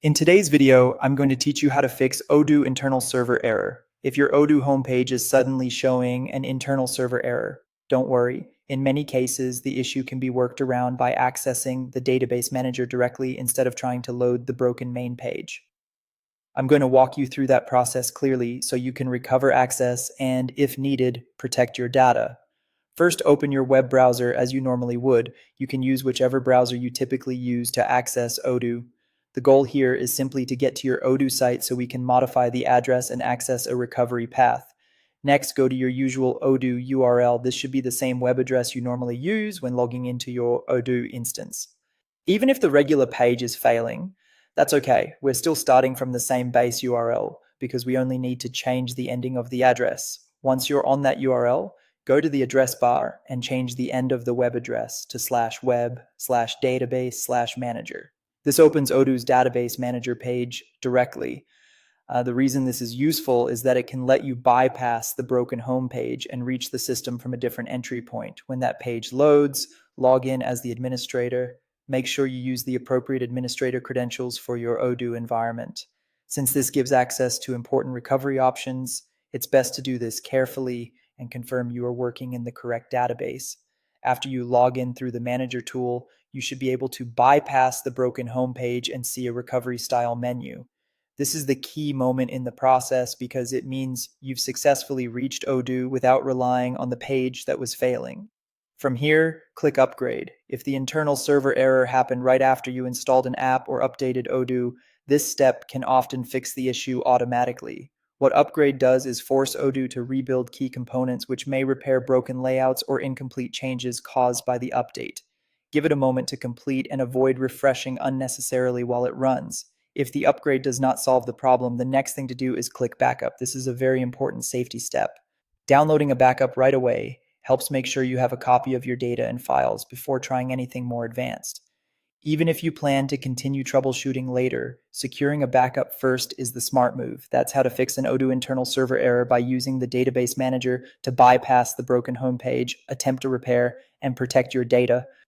In today's video, I'm going to teach you how to fix Odoo internal server error. If your Odoo homepage is suddenly showing an internal server error, don't worry. In many cases, the issue can be worked around by accessing the database manager directly instead of trying to load the broken main page. I'm going to walk you through that process clearly so you can recover access and, if needed, protect your data. First, open your web browser as you normally would. You can use whichever browser you typically use to access Odoo. The goal here is simply to get to your Odoo site so we can modify the address and access a recovery path. Next, go to your usual Odoo URL. This should be the same web address you normally use when logging into your Odoo instance. Even if the regular page is failing, that's okay. We're still starting from the same base URL because we only need to change the ending of the address. Once you're on that URL, go to the address bar and change the end of the web address to /web/database/manager. This opens Odoo's database manager page directly. The reason this is useful is that it can let you bypass the broken home page and reach the system from a different entry point. When that page loads, log in as the administrator. Make sure you use the appropriate administrator credentials for your Odoo environment. Since this gives access to important recovery options, it's best to do this carefully and confirm you are working in the correct database. After you log in through the manager tool, you should be able to bypass the broken home page and see a recovery style menu. This is the key moment in the process because it means you've successfully reached Odoo without relying on the page that was failing. From here, click Upgrade. If the internal server error happened right after you installed an app or updated Odoo, this step can often fix the issue automatically. What Upgrade does is force Odoo to rebuild key components, which may repair broken layouts or incomplete changes caused by the update. Give it a moment to complete and avoid refreshing unnecessarily while it runs. If the upgrade does not solve the problem, the next thing to do is click Backup. This is a very important safety step. Downloading a backup right away helps make sure you have a copy of your data and files before trying anything more advanced. Even if you plan to continue troubleshooting later, securing a backup first is the smart move. That's how to fix an Odoo internal server error by using the database manager to bypass the broken homepage, attempt a repair, and protect your data.